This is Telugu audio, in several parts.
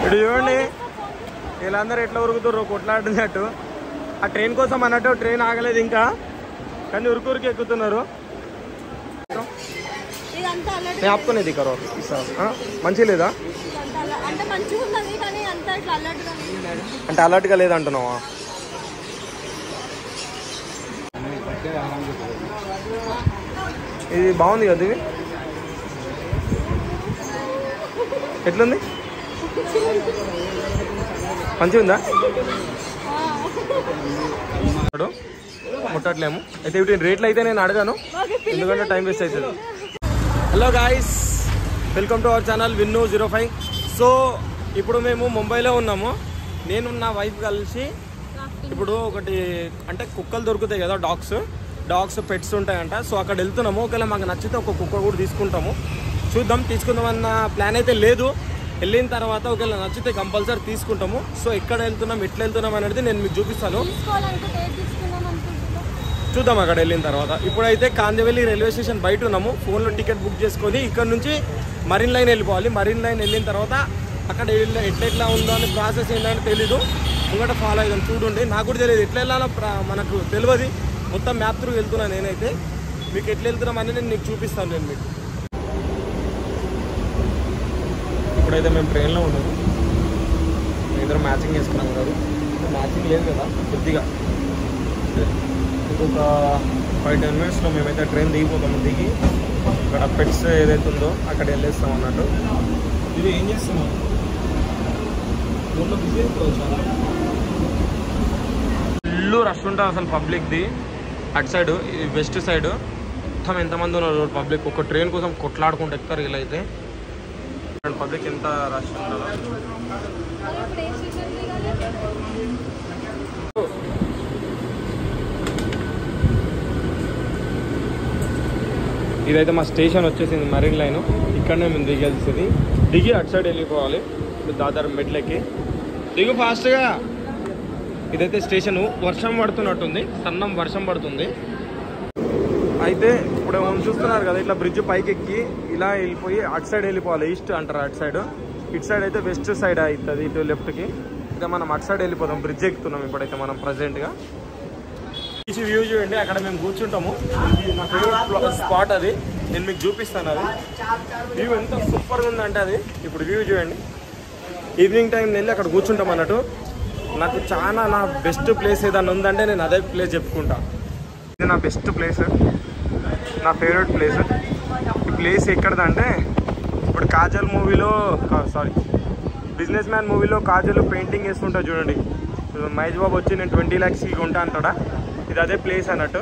ఇటు చూడండి వీళ్ళందరూ ఎట్లా ఉరుకుతుర్రు కొట్లాడుతున్నట్టు. ఆ ట్రైన్ కోసం అన్నట్టు ట్రైన్ ఆగలేదు ఇంకా, కానీ ఉరికి ఎక్కుతున్నారు. ఆపుకునేది కరో మంచి లేదా అంటే అలర్ట్గా లేదంటున్నావా? ఇది బాగుంది కదా, ఇది ఎట్లుంది? మంచిగా ఉందా? ముట్టట్లేము అయితే వీటి రేట్లు అయితే నేను అడగాను, ఎందుకంటే టైం వేస్ట్ అవుతుంది. Hello guys, welcome to our channel Vinnu05. So ఇప్పుడు మేము ముంబైలో ఉన్నాము. నేను నా వైఫ్ కలిసి ఇప్పుడు ఒకటి అంటే కుక్కలు దొరుకుతాయి కదా, డాగ్స్ పెట్స్ ఉంటాయంట. సో అక్కడ వెళ్తున్నాము. ఒకవేళ మాకు నచ్చితే ఒక కుక్క కూడా తీసుకుంటాము. చూద్దాం, తీసుకుందామన్న ప్లాన్ అయితే లేదు. వెళ్ళిన తర్వాత ఒకవేళ నచ్చితే కంపల్సరీ తీసుకుంటాము. సో ఎక్కడ వెళ్తున్నాం, ఎట్లా వెళ్తున్నాం అనేది నేను మీకు చూపిస్తాను. చూద్దాం అక్కడ వెళ్ళిన తర్వాత. ఇప్పుడైతే కాందివెల్లి రైల్వే స్టేషన్ బయట ఉన్నాము. ఫోన్లో టికెట్ బుక్ చేసుకొని ఇక్కడ నుంచి మరీన్ లైన్ వెళ్ళిపోవాలి. మరీన్ లైన్ వెళ్ళిన తర్వాత అక్కడ ఎట్లా ఉందో అని ప్రాసెస్ ఏంటంటే తెలీదు. ముంగట ఫాలో అవుతాం. చూడండి, నాకు కూడా తెలియదు ఎట్లా వెళ్ళాలో, మనకు తెలియదు. మొత్తం మ్యాప్ త్రూ వెళ్తున్నాను నేనైతే. మీకు ఎట్లా వెళ్తున్నాం అనేది నేను మీకు చూపిస్తాను. నేను మీకు ఇప్పుడైతే మేము ట్రైన్లో ఉన్నాము. ఇద్దరు మ్యాచింగ్ చేసుకున్నాం కదా, మ్యాచింగ్ లేదు కదా కొద్దిగా. ఇంకొక 5-10 మినిట్స్లో మేమైతే ట్రైన్ దిగిపోతాము. దిగి అక్కడ పెట్స్ ఏదైతే ఉందో అక్కడ వెళ్ళేస్తాం అన్నట్టు. ఇది ఏం చేస్తున్నాం, ఊళ్ళో బిజీ అయిపోవచ్చు. ఫుల్ రష్ ఉంటుంది అసలు పబ్లిక్ది. అటు సైడు వెస్ట్ సైడ్ మొత్తం ఎంతమంది ఉన్నారు పబ్లిక్. ఒక ట్రైన్ కోసం కొట్లాడుకుంటూ ఎక్కుతారు వీళ్ళైతే. పబ్లిక్ ఎంత రష్ ఉంటుందో. ఇదైతే మా స్టేషన్ వచ్చేసింది, మరీన్ లైన్. ఇక్కడనే మేము దిగాల్సింది. దిగి అటు సైడ్ వెళ్ళిపోవాలి. దాదాపు మెట్లకి దిగు ఫాస్ట్గా. ఇదైతే స్టేషను. వర్షం పడుతున్నట్టుంది, సన్నం వర్షం పడుతుంది. అయితే ఇప్పుడు చూస్తున్నారు కదా, ఇట్లా బ్రిడ్జ్ పైకి ఎక్కి ఇలా వెళ్ళిపోయి అటు సైడ్ వెళ్ళిపోవాలి. ఈస్ట్ అంటారు అటు సైడ్. ఇటు సైడ్ అయితే వెస్ట్ సైడ్ అవుతుంది, ఇటు లెఫ్ట్కి. ఇక మనం అటు సైడ్ వెళ్ళిపోతాం. బ్రిడ్జ్ ఎక్కుతున్నాం ఇప్పుడైతే మనం ప్రజెంట్గా. ఈ వ్యూ చూడండి, అక్కడ మేము కూర్చుంటాము. నా ఫేవరెట్ స్పాట్ అది, నేను మీకు చూపిస్తాను. అది వ్యూ ఎంత సూపర్గా ఉందంటే అది. ఇప్పుడు వ్యూ చూడండి. ఈవినింగ్ టైం వెళ్ళి అక్కడ కూర్చుంటాం అన్నట్టు. నాకు చాలా నా బెస్ట్ ప్లేస్ ఏదన్నా ఉందంటే నేను అదే ప్లేస్ చెప్పుకుంటా. ఇది నా బెస్ట్ ప్లేస్, నా ఫేవరెట్ ప్లేస్. ఈ ప్లేస్ ఎక్కడదంటే ఇప్పుడు కాజల్ మూవీలో, బిజినెస్ మ్యాన్ మూవీలో కాజల్ పెయింటింగ్ వేస్తుంటా చూడండి. మహేష్ బాబు వచ్చి నేను 20 lakhs కొంటా అంటాడా, ఇది అదే ప్లేస్ అన్నట్టు.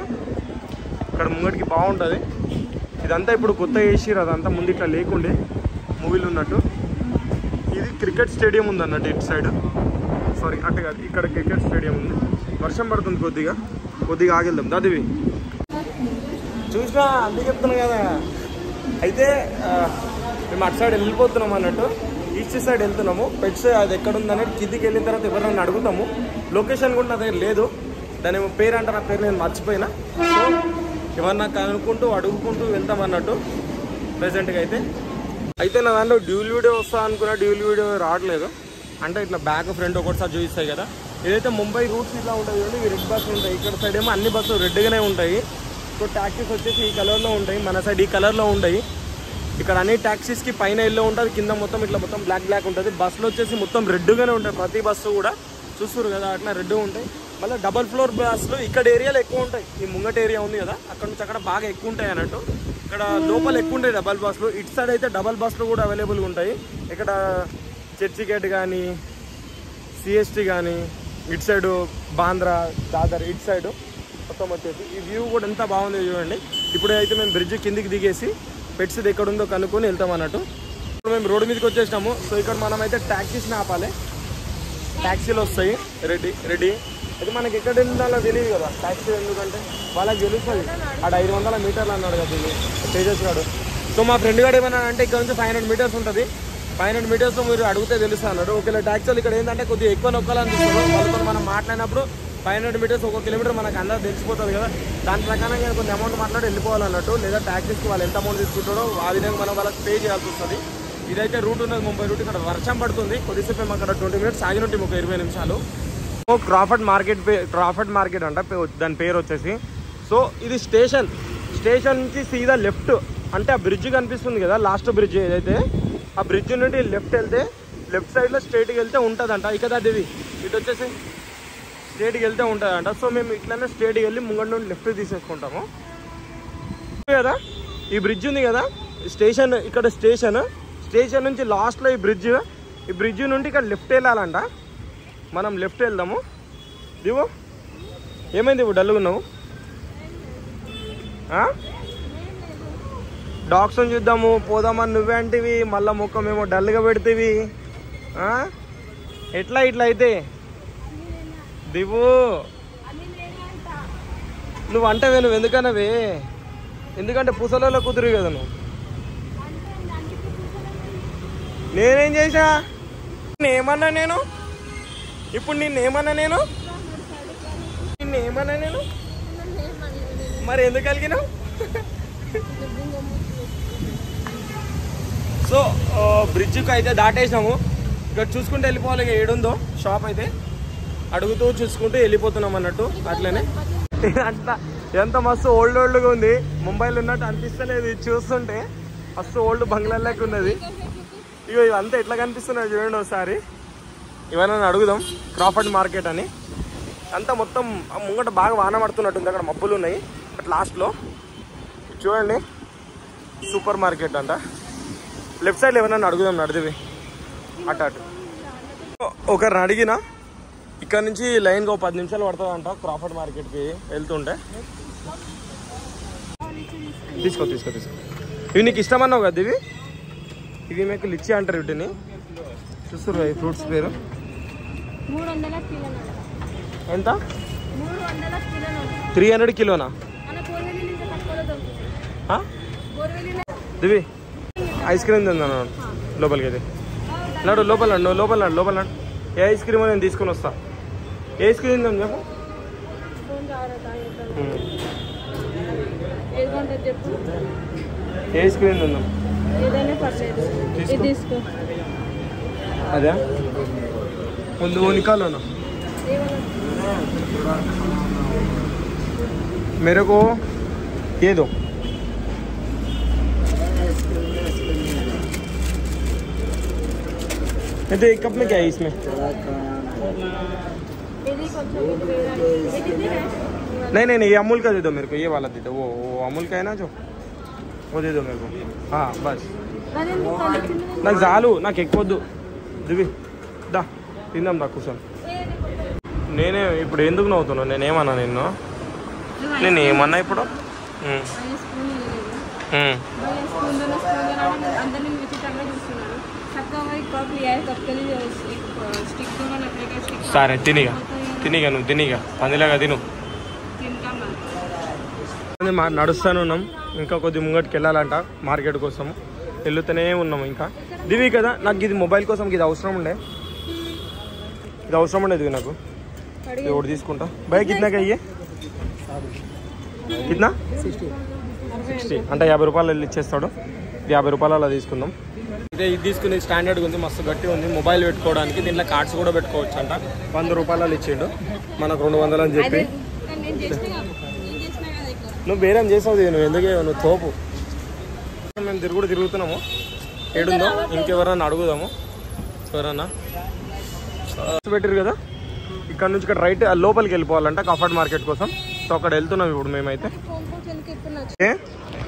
ఇక్కడ ముంగటికి బాగుంటుంది. ఇదంతా ఇప్పుడు కొత్త వేసిరు, అదంతా ముందు ఇట్లా లేకుండే మూవీలు ఉన్నట్టు. ఇది క్రికెట్ స్టేడియం ఉంది అన్నట్టు ఇటు సైడ్. అటు కాదు, ఇక్కడ క్రికెట్ స్టేడియం ఉంది. వర్షం పడుతుంది, కొద్దిగా ఆగిద్దాం. దాదివి చూసినా అందుకే చెప్తున్నాం కదా. అయితే మేము అటు సైడ్ వెళ్ళిపోతున్నాం అన్నట్టు. ఈస్ట్ సైడ్ వెళ్తున్నాము. పెట్స్ అది ఎక్కడ ఉందనేది కిందికి వెళ్ళిన తర్వాత ఎవరైనా అడుగుతాము. లొకేషన్ కూడా నా దగ్గర లేదు, దాని పేరు అంటే నా పేరు నేను మర్చిపోయినా. సో ఎవరన్నా కనుక్కుంటూ అడుగుకుంటూ వెళ్తాం అన్నట్టు ప్రజెంట్గా అయితే నా దాంట్లో డ్యూల్ వీడియో వస్తా అనుకున్నా, డ్యూల్ వీడియో రావట్లేదు. అంటే ఇట్లా బ్యాక్ ఫ్రంట్ ఒకటిసారి చూపిస్తాయి కదా. ఏదైతే ముంబై రూట్స్ ఇట్లా ఉంటాయి చూడండి, ఈ రెడ్ బస్సులు ఉంటాయి. ఇక్కడ సైడ్ ఏమో అన్ని బస్సులు రెడ్గానే ఉంటాయి. సో ట్యాక్సీస్ వచ్చేసి ఈ కలర్లో ఉంటాయి, మన సైడ్ ఈ కలర్లో ఉంటాయి. ఇక్కడ అన్ని ట్యాక్సీస్కి పైన ఎల్లో ఉంటుంది, కింద మొత్తం ఇట్లా మొత్తం బ్లాక్ ఉంటుంది. బస్సులు వచ్చేసి మొత్తం రెడ్గానే ఉంటాయి. ప్రతి బస్సు కూడా చూస్తారు కదా, అట్లా రెడ్ ఉంటాయి. మళ్ళీ డబల్ ఫ్లోర్ బస్సులు ఇక్కడ ఏరియాలో ఎక్కువ ఉంటాయి. ఈ ముంగట ఏరియా ఉంది కదా, అక్కడ నుంచి అక్కడ బాగా ఎక్కువ ఉంటాయి అన్నట్టు. ఇక్కడ లోపల ఎక్కువ ఉంటాయి డబల్ బస్సులు. ఇటు సైడ్ అయితే డబల్ బస్సులు కూడా అవైలబుల్గా ఉంటాయి. ఇక్కడ చర్చిగేట్ కానీ, సిఎస్టీ కానీ, ఇటు సైడు బాంద్రా, దాదర్, ఇటు సైడు మొత్తం వచ్చేసి. ఈ వ్యూ కూడా ఎంత బాగుంది చూడండి. ఇప్పుడు అయితే మేము బ్రిడ్జ్ కిందికి దిగేసి పెట్స్ ఎక్కడ ఉందో కనుక్కొని వెళ్తాం అన్నట్టు. ఇప్పుడు మేము రోడ్డు మీదకి వచ్చేసినాము. సో ఇక్కడ మనం అయితే ట్యాక్సీస్ని ఆపాలి. ట్యాక్సీలు వస్తాయి రెడీ. అయితే మనకి ఎక్కడ వెళ్ళాలో తెలియదు కదా ట్యాక్సీ, ఎందుకంటే వాళ్ళకి తెలుస్తుంది. అక్కడ 500 మీటర్లు అన్నాడు కదా ఇది తేజస్ గాడు. సో మా ఫ్రెండ్ గారు ఏమన్నా అంటే ఇక్కడ నుంచి 500 మీటర్స్ ఉంటుంది. 500 మీటర్స్లో మీరు అడిగితే తెలుస్తా అన్నాడు. ఒకవేళ ట్యాక్సీలు ఇక్కడ ఏంటంటే కొద్దిగా ఎక్కువ నొక్కాలనిపిస్తారు. వాళ్ళతో మనం మాట్లాడినప్పుడు 500 మీటర్స్ 1 కిలోమీటర్ మనకు అందరూ తెలిసిపోతుంది కదా. దాని ప్రకారంగా కొన్ని అమౌంట్ మాట్లాడి వెళ్ళిపోవాలన్నట్టు. లేదా ట్యాక్సీస్కి వాళ్ళు ఎంత అమౌంట్ తీసుకుంటారో ఆ విధంగా మనం వాళ్ళకి పే చేయాల్సి వస్తుంది. ఇదైతే రూట్ ఉన్నది ముంబై రూట్. ఇక్కడ వర్షం పడుతుంది కొద్దిసేపు, మేము అక్కడ 20 మినిట్స్ ఆగినట్టు, ఒక 20 నిమిషాలు. క్రాఫర్డ్ మార్కెట్ అంట దాని పేరు వచ్చేసి. సో ఇది స్టేషన్ నుంచి సీదా లెఫ్ట్, అంటే ఆ బ్రిడ్జ్ కనిపిస్తుంది కదా, లాస్ట్ బ్రిడ్జ్ ఏదైతే, ఆ బ్రిడ్జ్ నుండి లెఫ్ట్ వెళ్తే, లెఫ్ట్ సైడ్లో స్ట్రైట్కి వెళ్తే ఉంటుందంట. ఇక అది ఇటు వచ్చేసి స్ట్రైట్కి వెళ్తే ఉంటుందంట. సో మేము ఇట్లనే స్ట్రైట్కి వెళ్ళి ముంగడి నుండి లెఫ్ట్ తీసేసుకుంటాము కదా. ఈ బ్రిడ్జ్ ఉంది కదా స్టేషన్, ఇక్కడ స్టేషన్ నుంచి లాస్ట్లో ఈ బ్రిడ్జ్ నుండి ఇక్కడ లెఫ్ట్ వెళ్ళాలంట. మనం లెఫ్ట్ వెళ్దాము. దివో ఏమైంది ఇప్పుడు డల్గా ఉన్నావు? డాగ్స్ చూద్దాము పోదామని నువ్వే అంటివి, మళ్ళీ ముఖమేమో డల్గా పెడితేవి. ఎట్లా అయితే దివు నువ్వు అంటవే, నువ్వు ఎందుకనవే? ఎందుకంటే పుసలలో కుదురు కదా నువ్వు. నేనేం చేసా? నేనేమన్నా నేను ఇప్పుడు నిన్నేమన్నా నేను మరి ఎందుకు కలిగినావు? సో బ్రిడ్జ్కి అయితే దాటేసినాము. ఇక్కడ చూసుకుంటూ వెళ్ళిపోవాలి. ఇక ఏడుందో షాప్ అయితే అడుగుతూ చూసుకుంటూ వెళ్ళిపోతున్నాం అన్నట్టు. అట్లనే అట్లా ఎంత మస్తు ఓల్డ్గా ఉంది. ముంబైలో ఉన్నట్టు అనిపిస్తలేదు చూస్తుంటే. మస్తు ఓల్డ్ బంగ్లా లెక్క ఉన్నది. ఇగో ఇవంతా ఎట్లా కనిపిస్తున్నాయి చూడండి ఒకసారి. ఇవన్నీ అడుగుదాం. క్రాఫర్డ్ మార్కెట్ అని అంతా మొత్తం ముంగట బాగా వాన పడుతున్నట్టుంది. అక్కడ మబ్బులు ఉన్నాయి అట్ లాస్ట్లో చూడండి. సూపర్ మార్కెట్ అంట. లెఫ్ట్ సైడ్ ఏమన్నా అడుగుదాం నడిదివి అటు. ఒకరిని అడిగినా ఇక్కడ నుంచి లైన్గా 10 నిమిషాలు పడుతుందంట క్రాఫర్డ్ మార్కెట్కి వెళ్తుంటే. తీసుకో ఇవి నీకు ఇష్టమన్నావు కదా. ఇవి మీకు లిచ్చి అంటారు. వీటిని చూస్తున్నారు ఈ ఫ్రూట్స్ పేరు. ఎంత? 300 కిలోనా? దివి ఐస్ క్రీమ్ తిందా లోపలికి. అది నాడు లోపల ఏ ఐస్ క్రీమ్ నేను తీసుకొని వస్తా. ఏ ఐస్ క్రీమ్ తిందాం చెప్పు. ఏ ఐస్ క్రీమ్ తిందాం? అదే ముందు నికాలోనా मेरे को ये दो. तो एक कप में क्या है इसमें? नहीं ये अमूल का दे दो मेरे को. ये वाला दे दो. वो अमूल का है ना जो, वो दे दो मेरे को. हाँ बस నాకు చాలు. నాకు ఎక్కువ వద్దు. దివి దా తిందాం దా కూర్చొని. నేనే ఇప్పుడు ఎందుకు నవ్వుతున్నావు? నేనేమన్నా నేనేమన్నా ఇప్పుడు? సరే తినిగా నువ్వు తినిగా పందిలాగా తిను. నడుస్తూనే ఉన్నాం. ఇంకా కొద్ది ముంగటికి వెళ్ళాలంట మార్కెట్ కోసం. వెళ్తూనే ఉన్నాము ఇంకా. దివి కదా నాకు ఇది మొబైల్ కోసం ఇది అవసరం ఉండేది. నాకు ఇది ఒకటి తీసుకుంటా. భయ కిतना का ये? కిतना? 60 అంటే 50 రూపాయలు వెళ్ళి ఇచ్చేస్తాడు. 50 రూపాయలు అలా తీసుకుందాం. ఇదే ఇది తీసుకుని స్టాండర్డ్గా ఉంది, మస్తు గట్టి ఉంది. మొబైల్ పెట్టుకోవడానికి దీంట్లో కార్డ్స్ కూడా పెట్టుకోవచ్చు అంట. 100 రూపాయలు ఇచ్చిండు, మనకు 200 అని చెప్పి. నువ్వు బేరం చేసావు, నువ్వు ఎందుకే నువ్వు తోపు. మేము తిరుగుతున్నాము. ఏడుందో ఇంకెవరన్నా అడుగుదాము. ఎవరన్నా పెట్టారు కదా. ఇక్కడ నుంచి ఇక్కడ రైట్ లోపలికి వెళ్ళిపోవాలంట క్రాఫర్డ్ మార్కెట్ కోసం. సో అక్కడ వెళ్తున్నాం ఇప్పుడు మేమైతే.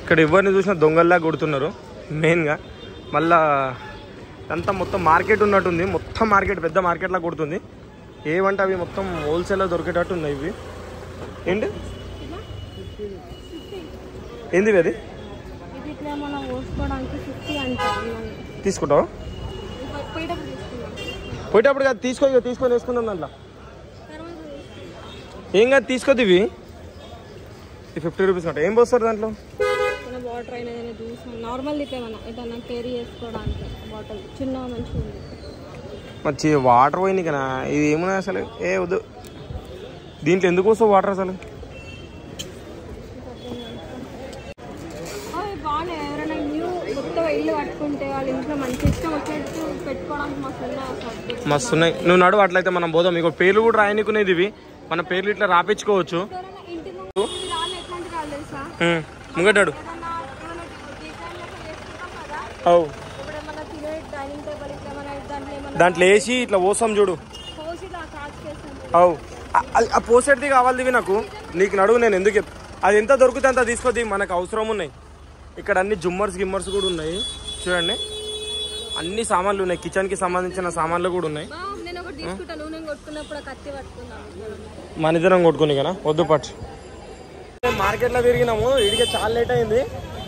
ఇక్కడ ఎవరిని చూసినా దొంగల్లా కొడుతున్నారు మెయిన్గా. మళ్ళా అంతా మొత్తం మార్కెట్ ఉన్నట్టుంది. మొత్తం మార్కెట్ పెద్ద మార్కెట్లా కొడుతుంది. ఏమంటే అవి మొత్తం హోల్సేల్లో దొరికేటట్టు ఉన్నాయి. ఇవి ఏంటి ఏంది అది? తీసుకుంటావా? పోయేటప్పుడు కాదు, తీసుకొని వేసుకుందాం దాంట్లో. ఏం కాదు తీసుకోద్ది. ఇవి 50 రూపీస్ అంట. ఏం పోస్తారు దాంట్లో? వాటర్ అయినా జ్యూస్ నార్మల్ ఏదైనా క్యారీ చేసుకోవడానికి బాటిల్ చిన్నగా మంచిగా ఉంది. మంచి వాటర్ పోయింది కదా. ఇది ఏమున్నా అసలు? ఏ వద్దు. దీంట్లో ఎందుకు వస్తావు వాటర్ అసలు? బాగున్నాయి. ఎవరైనా న్యూ కొత్తగా ఇల్లు కట్టుకుంటే వాళ్ళ ఇంట్లో మంచి మస్తు ఉన్నాయి. నువ్వు నడు అట్లయితే మనం పోదాం. మీకు పేర్లు కూడా రాయనికునేది ఇవి, మన పేర్లు ఇట్లా రాపించుకోవచ్చు. ముంగటాడు అవు దాంట్లో వేసి ఇట్లా పోసాం చూడు. అవు ఆ పోసేటిది కావాలి నాకు, నీకు నడువు. నేను ఎందుకు అది ఎంత దొరికితే అంత తీసుకోద్ది, మనకు అవసరం ఉన్నాయి. ఇక్కడ అన్ని జుమ్మర్స్ గిమ్మర్స్ కూడా ఉన్నాయి చూడండి. అన్ని సామాన్లు ఉన్నాయి, కిచెన్ కి సంబంధించిన సామాన్లు కూడా ఉన్నాయి. మన ఇద్దరం కొట్టుకుని కదా వద్దు పట్టు. మార్కెట్లో తిరిగినాము, ఇడికే చాలా లేట్ అయింది.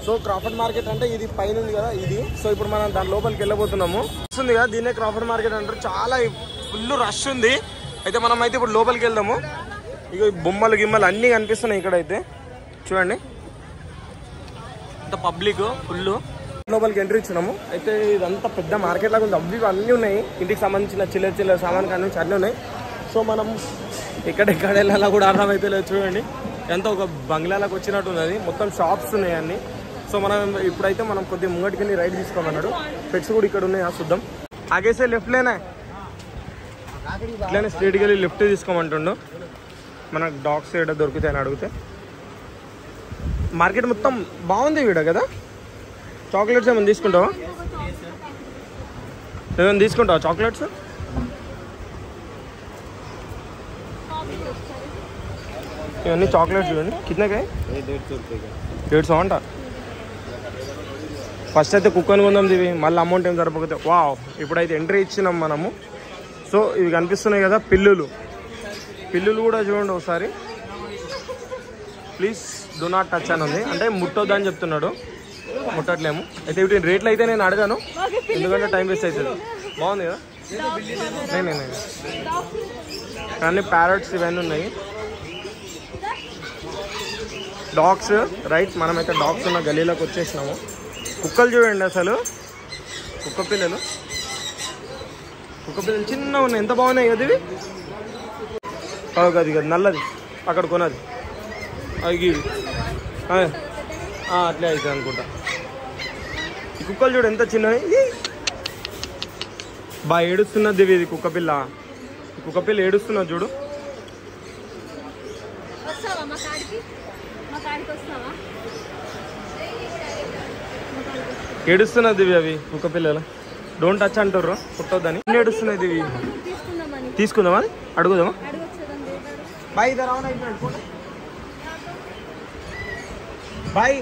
సో క్రాఫర్డ్ మార్కెట్ అంటే ఇది పైన ఉంది కదా ఇది. సో ఇప్పుడు మనం దాని లోపలికి వెళ్ళబోతున్నాము. వస్తుంది కదా దీన్నే క్రాఫర్డ్ మార్కెట్ అంటారు. చాలా ఫుల్ రష్ ఉంది. అయితే మనం అయితే ఇప్పుడు లోపలికి వెళ్దాము. ఇక బొమ్మలు గిమ్మలు అన్నీ కనిపిస్తున్నాయి ఇక్కడైతే చూడండి. అంత పబ్లిక్ ఫుల్. లోపలికి ఎంట్రీ ఇచ్చినాము. అయితే ఇదంతా పెద్ద మార్కెట్ లాగా ఉంది. అవి అన్నీ ఉన్నాయి, ఇంటికి సంబంధించిన చిల్లర సామాన్ కానీ అన్నీ ఉన్నాయి. సో మనం ఎక్కడెక్కడ వెళ్ళాలా కూడా అర్థమైతే లేదు చూడండి. ఎంత ఒక బంగ్లాలకు వచ్చినట్టు ఉన్నది, మొత్తం షాప్స్ ఉన్నాయి అన్ని. సో మనం ఇప్పుడైతే మనం కొద్దిగా ముంగటికి రైడ్ తీసుకోమన్నాడు. పెట్స్ కూడా ఇక్కడ ఉన్నాయి, చూద్దాం. ఆగేసే లెఫ్ట్ లేనా ఇట్లానే స్ట్రైట్కి వెళ్ళి లెఫ్ట్ తీసుకోమంటుండు. మనకు డాగ్స్ ఏడా దొరుకుతాయని అడిగితే. మార్కెట్ మొత్తం బాగుంది వీడ కదా. చాక్లెట్స్ ఏమైనా తీసుకుంటావా? ఏమైనా తీసుకుంటావా చాక్లెట్స్? ఇవన్నీ చాక్లెట్స్ చూడండి. కిందకాయ 150 అంట. ఫస్ట్ అయితే కుక్కని కొందాం ఇవి, మళ్ళీ అమౌంట్ ఏం సరిపోతే. వావ్, ఇప్పుడైతే ఎంట్రీ ఇచ్చినాం మనము. సో ఇవి కనిపిస్తున్నాయి కదా పిల్లులు కూడా చూడండి ఒకసారి. ప్లీజ్ డూ నాట్ టచ్ అని ఉంది, అంటే ముట్టొద్దని చెప్తున్నాడు. ముట్టట్లేము. అయితే వీటి రేట్లు అయితే నేను అడగాను, ఎందుకంటే టైం వేస్ట్ అవుతుంది. బాగుంది కదా. నేను కానీ ప్యారట్స్ ఇవన్నీ ఉన్నాయి. Dogs right. మనమైతే డాగ్స్ ఉన్న గలీలోకి వచ్చేసినాము. కుక్కలు చూడండి అసలు, కుక్క పిల్లలు చిన్న ఉన్నాయి, ఎంత బాగున్నాయి కదా ఇవి. అది కదా నల్లది అక్కడ కొనది, అవి అట్లే అవుతుంది అనుకుంటా. ఈ కుక్కలు చూడు ఎంత చిన్నవి. బాగా ఏడుస్తున్నది ఇది కుక్కపిల్ల. ఈ కుక్కపిల్ల ఏడుస్తున్నది చూడు. ఏడుస్తున్నది ఇవి, అవి కుక్క పిల్లలు. డోంట్ టచ్ అంటారు, పుట్టొద్దని. ఏడుస్తున్నది ఇవి. తీసుకుందామా, అడుగుదామా? బాయ్ बाई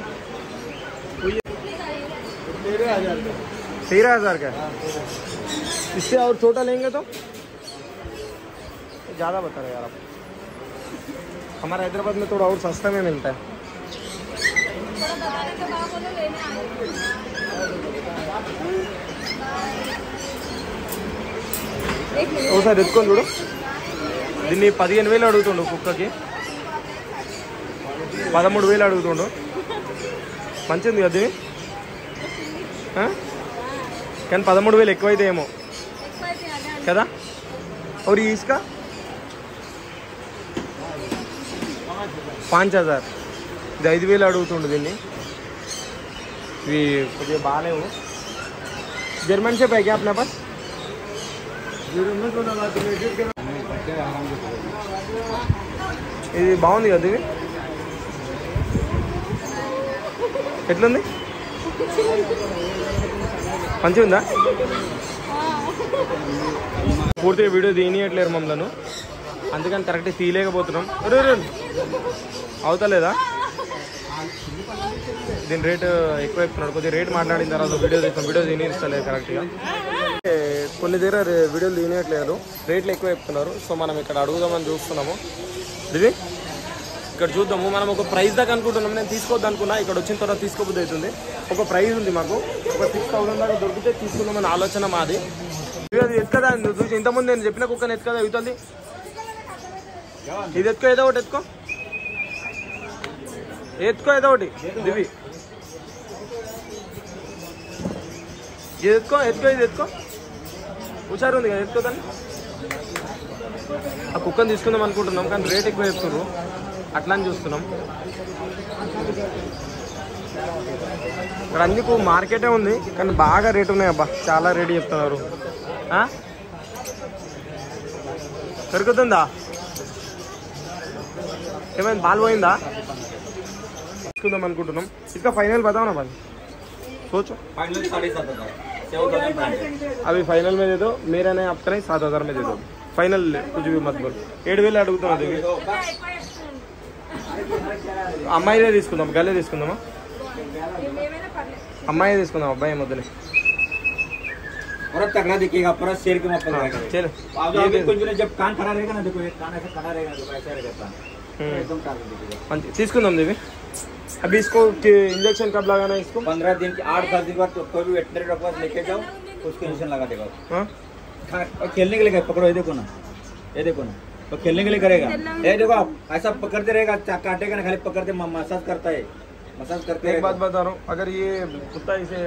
13,000 का। इससे और छोटा लेंगे तो ज़्यादा बता रहे यार आप। हमारा हैदराबाद में थोड़ा और सस्ता में मिलता है। ఒకసారి ఎత్తుకొని చూడు. దీన్ని 15,000 అడుగుతుండు, కుక్కకి 13,000 అడుగుతుండు. మంచిది కదా దీన్ని, కానీ 13,000 ఎక్కువైతే ఏమో కదా. और इसका 5,000, ఇది 5,000 అడుగుతుండు దీన్ని. ఇవి కొద్దిగా బాగాలేవు. जर्मन से है क्या अपने पास? ఇది బాగుంది కదా. ఇది ఎట్లుంది, మంచిగా ఉందా? పూర్తిగా వీడియో తీయట్లేరు మమ్మల్ని, అందుకని కరెక్ట్గా తీయలేకపోతున్నాం. అవుతలేదా? దీని రేటు ఎక్కువ చెప్తున్నాడు. కొద్దిగా రేట్ మాట్లాడిన తర్వాత వీడియో తీస్తాం. వీడియో తీయనిస్తలేదు కరెక్ట్గా. కొన్ని దగ్గర వీడియోలు తీయట్లేదు, రేట్లు ఎక్కువ చెప్తున్నారు. సో మనం ఇక్కడ అడుగుదామని చూస్తున్నాము. ఇది ఇక్కడ చూద్దాము. మనం ఒక ప్రైస్ దాకా అనుకుంటున్నాము. నేను తీసుకోవద్దు అనుకున్నా, ఇక్కడ వచ్చిన తర్వాత తీసుకోబుద్ధి అవుతుంది. ఒక ప్రైస్ ఉంది మాకు, ఒక 6,000 దాకా దొరికితే తీసుకుందామని ఆలోచన మాది. అది ఎత్తుకదా చూసి ఇంతకుముందు నేను చెప్పిన కుక్కని ఎత్తుకదా అవుతుంది. ఇది ఎత్తుకో, ఏదో ఒకటి ఎత్తుకో, ఏదో ఒకటి. దివి ఇది ఎత్తుకో, ఇది ఎత్తుకో. హుషారు ఉంది కదా, ఎత్తుకోదాన్ని. ఆ కుక్కని తీసుకుందాం అనుకుంటున్నాం, కానీ రేట్ ఎక్కువ చెప్తున్నారు, అట్లా అని చూస్తున్నాం. ఇక్కడ అందుకు మార్కెటే ఉంది, కానీ బాగా రేట్ ఉన్నాయి అబ్బా, చాలా రేటు చెప్తున్నారు. దొరుకుతుందా? ఏమైంది, బాల్ పోయిందా? తీసుకుందాం అనుకుంటున్నాం. इसका फाइनल बताओ ना भाई, सोचो. फाइनल 7,500 अभी फाइनल में दे दो, मेरा नहीं आपका नहीं, 7,000 में दे दो. फाइनल कुछ भी मत बोल. 7,000 అడుగుతున్నా. అమ్మాయిదే తీసుకుందాం, గల్లే తీసుకుందామా? అమ్మాయి తీసుకుందాం, అబ్బాయి మొదలే. और तगड़ा दिखेगा पूरा शेर के मत पकड़ेगा. चलो ये कुछ नहीं, जब कान खड़ा रहेगा ना, देखो ये कान ऐसे खड़ा रहेगा, देखो ऐसा रहेगा, एकदम ताकत दिखेगा. తీసుకుందాం देवी. अभी इसको इंजेक्शन कब लगाना है इसको? 15 दिन की 8-10 दिन बाद कोई भी वेटनरी डॉक्टर पास लेके जाओ, उसको इंजेक्शन लगा देगा. हाँ, और खेलने के लिए पकड़ो, ये देखो ना, ये देखो ना, तो खेलने के लिए करेगा. ये देखो आप ऐसा पकड़ते रहेगा, काटेगा ना, खाली पकड़ते मसाज करता है, मसाज करते. एक बात बता रहा हूँ, अगर ये कुत्ता इसे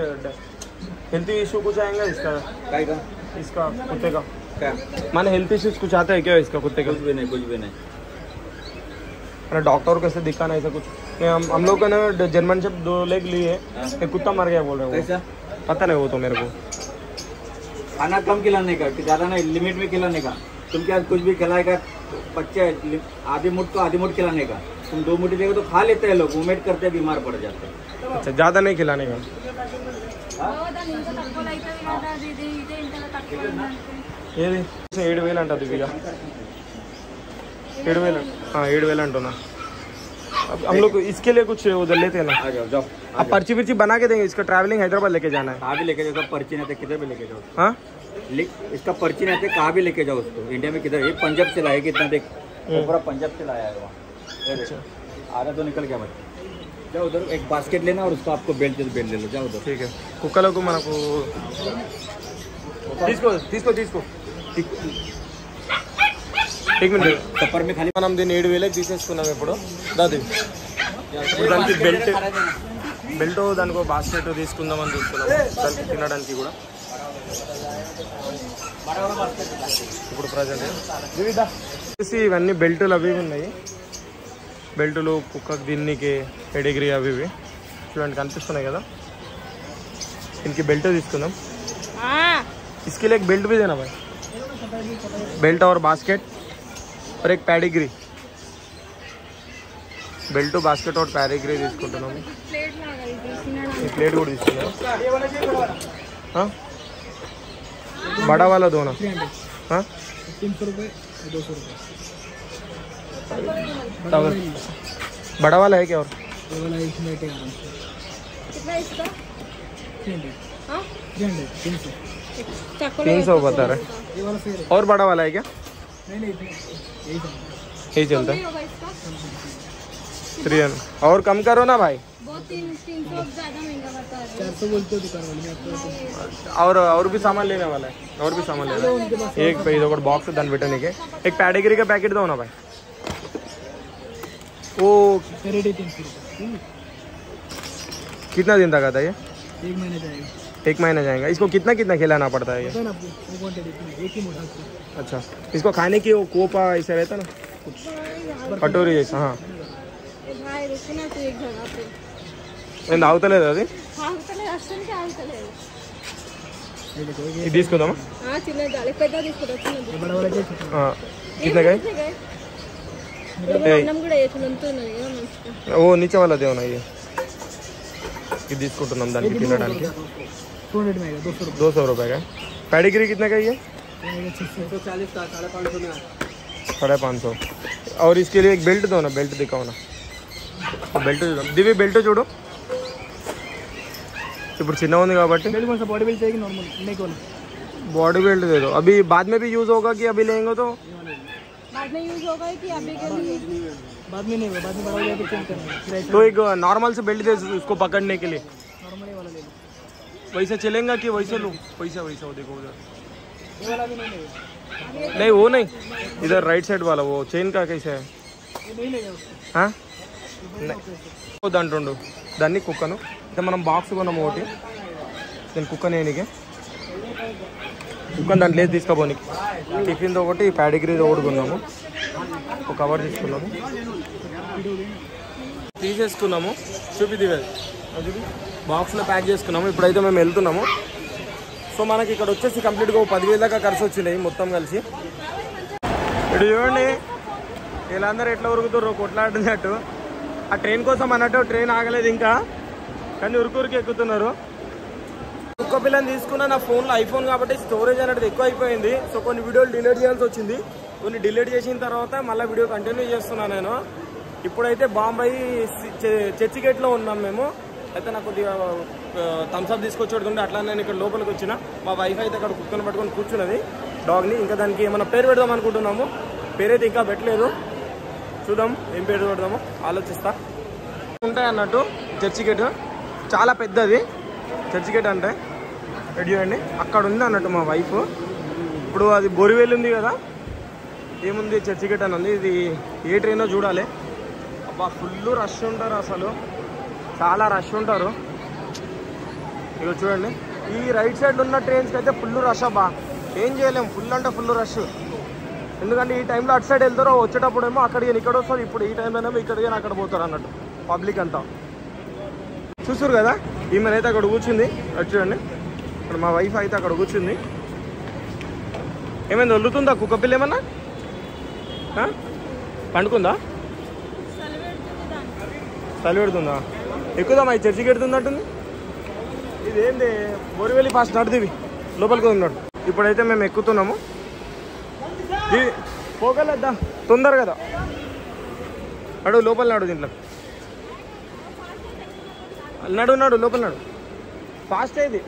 हेल्थ इशू कुछ आएगा इसका? इसका कुत्ते का क्या माने हेल्थ इश्यूज कुछ आता है क्या इसका कुत्ते का? कुछ भी नहीं, कुछ भी नहीं. अरे डॉक्टर को ऐसे दिखाना ऐसा कुछ. हम लोग का ना जर्मन शेफ 2 लेग लिए, एक कुत्ता मर गया बोल रहे हो. कैसा? पता नहीं वो तो मेरे को. खाना कम खिलाने का, ज्यादा नहीं, लिमिट में खिलाने का. तुम क्या कुछ भी खिलाएगा, बच्चे आधी मुठ को आधी मुठ खिलाने का. तुम 2 मुट्ठी देगा तो खा लेते हैं लोग, वोमिट करते हैं, बीमार पड़ जाते हैं. अच्छा, ज्यादा नहीं खिलाने का. ఏది 7,000 అంట దివ్యగా. 7,000. हाँ 7,000 अंटोना. अब हम लोग इसके लिए कुछ उधर लेते हैं ना. आ जाओ, जाओ. अब पर्ची विर्ची बना के देंगे. इसका ट्रैवलिंग हैदराबाद लेके जाना है. कहाँ भी लेके जाओ, पर्ची नहीं आते किधर भी लेके जाओ. हाँ, इसका पर्ची नहीं आते, कहाँ भी लेके जाओ उसको. इंडिया में किधर, ये पंजाब से लाया, कितना देख, पूरा पंजाब से लाया है वहाँ. आधा तो निकल गया बच्चा. जाओ उधर एक बास्केट लेना और उसको आपको बेल्ट ले लो. जाओ उधर. ठीक है. కుక్కలకు మనకు తీసుకో. एक मिनट. सफर में खाली మనం దీన్ని 7,000 తీసేసుకున్నాం. ఇప్పుడు దాది దానికి బెల్ట్ దానికి బాస్కెట్ తీసుకుందామని చూసుకున్నాం, దానికి తినడానికి కూడా. ఇప్పుడు ప్రజెంట్ ఇవన్నీ బెల్టులు అవి ఉన్నాయి. బెల్టులు కుక్కకు దీనికి పెడిగ్రీ అవి ఇవి చూడండి కనిపిస్తున్నాయి కదా. इनकी बेल्ट తీసుకుందాం. इसके लिए एक बेल्ट भी देना भाई. बेल्ट और बास्केट और एक पैडिग्री. बेल्ट बास्केट और पैडिग्री తీసుకుంటున్నాము. ఈ ప్లేట్ కూడా తీసుకున్నాం. हाँ, बड़ा वाला दो ना. हाँ, 300 रुपये 200 रुपये. बड़ा वाला है क्या? और ये वाला इसमें कितना इसका? 300 बता रहे. और बड़ा वाला है क्या? नहीं, यही चलता है. 300 और कम करो ना भाई. 300 ज्यादा महंगा बता रहे. 400 बोलते हो दुकान वाले में. और भी सामान लेने वाला है. और भी सामान लेना है. एक ఇది ఒకటి బాక్స్ దాన్ని పెట్టడానికి. एक पैडिग्री का पैकेट दो ना भाई. वो कितना दिन तक आता है ये? 1 महीना जाएगा. 1 महीना जाएगा. इसको कितना खिलाना पड़ता है ये? अच्छा, इसको खाने की वो कोपा ऐसा रहता ना कुछ कटोरी जैसा. हाँ, भाई रुकना तो एक जगह पे. నేను ఆగుతలేదు అది. ఆగుతలేదు, అసలుకి ఆగుతలేదు. ఇది తీసుకుందామా? చిన్నది చాలు, పెద్ద తీసుకుంటా. कितने गए? అన్నం కూడా వేసుకుంటున్నది కదా మంచిగా. वो नीचे वाला देव ना ये. ఇది తీసుకుంటున్నాం దానికి తినడానికి. 200 रुपये का. पैडिग्री कितने का ये? 140 का 550 में. 550. और इसके लिए एक बेल्ट दो ना. बेल्ट दिखाओ ना. बेल्ट दिव्य बेल्ट చూడు. ఇప్పుడు చిన్న ఉంది కాబట్టి बॉडी बिल्ड चाहिए नॉर्मल नहीं कोना. बॉडी बेल्ट दे दो. अभी बाद में भी यूज होगा कि अभी लेंगे तो? बाद में यूज होगा कि अभी के लिए? बाद में नहीं होगा, बाद में बड़ा हो जाएगा तो चेंज करना है. तो एक नॉर्मल से बेल्ट दे उसको पकड़ने के लिए. नॉर्मल वाला ले लो. वैसे चलेगा कि वैसे लो? वैसा वो देखो उधर. ये वाला भी नहीं लेगा. नहीं वो नहीं, इधर राइट साइड वाला वो चेन का कैसे है? ये नहीं लेगा उसको. हाँ, దాంట్లో దాన్ని కుక్కను అయితే మనం బాక్స్ కొన్నాము ఒకటి. నేను కుక్కని ఏనికి కుక్కని దాంట్లో తీసుకోపోనికి. టిఫిన్తో ఒకటి, ప్యాడిగ్రీతో ఒకటి కొన్నాము. ఒక కవర్ తీసుకున్నాము, తీసేసుకున్నాము. చూపిది బాక్స్లో ప్యాక్ చేసుకున్నాము. ఇప్పుడైతే మేము వెళ్తున్నాము. సో మనకి ఇక్కడ వచ్చేసి కంప్లీట్గా 10,000 దాకా ఖర్చు వచ్చినాయి మొత్తం కలిసి. ఇప్పుడు చూడండి వీళ్ళందరూ ఎట్లా ఉరుకుతారు కొట్లాడుతున్నట్టు. ఆ ట్రైన్ కోసం అన్నట్టు ట్రైన్ ఆగలేదు ఇంకా, కానీ ఉరికి ఎక్కుతున్నారు. కుక్క పిల్లని తీసుకున్న నా ఫోన్లో ఐఫోన్ కాబట్టి స్టోరేజ్ అనేది ఎక్కువ అయిపోయింది. సో కొన్ని వీడియోలు డిలీట్ చేయాల్సి వచ్చింది. కొన్ని డిలీట్ చేసిన తర్వాత మళ్ళీ వీడియో కంటిన్యూ చేస్తున్నాను నేను. ఇప్పుడైతే బాంబాయి చర్చి గేట్లో ఉన్నాం మేము. అయితే నాకు కొద్దిగా థమ్స్అప్ తీసుకొచ్చేడుతుండే, అట్లా నేను ఇక్కడ లోపలికి వచ్చిన. మా వైఫ్ అయితే అక్కడ కుక్కను పట్టుకొని కూర్చున్నది డాగ్ని. ఇంకా దానికి ఏమైనా పేరు పెడదాం అనుకుంటున్నాము. పేరైతే ఇంకా పెట్టలేదు, చూద్దాం ఏం పేరు పెడదామో ఆలోచిస్తా. ఉంటాయి అన్నట్టు చర్చి గేట్ చాలా పెద్దది. చర్చి గేట్ అంటే చూడండి అక్కడ ఉంది అన్నట్టు మా వైఫ్. ఇప్పుడు అది బోరివేలు ఉంది కదా, ఏముంది చర్చి గేట్ అని ఉంది. ఇది ఏ ట్రైనో చూడాలి. అబ్బా ఫుల్ రష్ ఉంటారు, అసలు చాలా రష్ ఉంటారు. ఇక చూడండి ఈ రైట్ సైడ్ ఉన్న ట్రైన్స్కి అయితే ఫుల్ రష్. అబ్బా ఏం చేయలేము, ఫుల్ అంటే ఫుల్ రష్. ఎందుకంటే ఈ టైంలో అటు సైడ్ వెళ్తారో, వచ్చేటప్పుడేమో అక్కడికి ఇక్కడ వస్తారు. ఇప్పుడు ఈ టైంలోనేమో ఇక్కడికి అక్కడ పోతారు అన్నట్టు పబ్లిక్ అంతా. చూసారు కదా ఈమెనైతే అక్కడ కూర్చుంది. అటు చూడండి ఇక్కడ మా వైఫ్ అయితే అక్కడ కూర్చుంది. ఏమైంది వదులుతుందా కుక్క పిల్ల? ఏమన్నా పండుకుందా? చలి పెడుతుందా? ఎక్కుదామా? ఈ చర్చికి పెడుతున్నట్టుంది. ఇదేంటి బోరివెల్లి ఫాస్ట్ నడుతుంది, లోపలికి ఉన్నాడు. ఇప్పుడైతే మేము ఎక్కుతున్నాము. పోగలేద్దా తొందర కదా, నడు లోపల నాడు, దీంట్లో నడు లోపల నాడు. ఫాస్ట్ అయింది.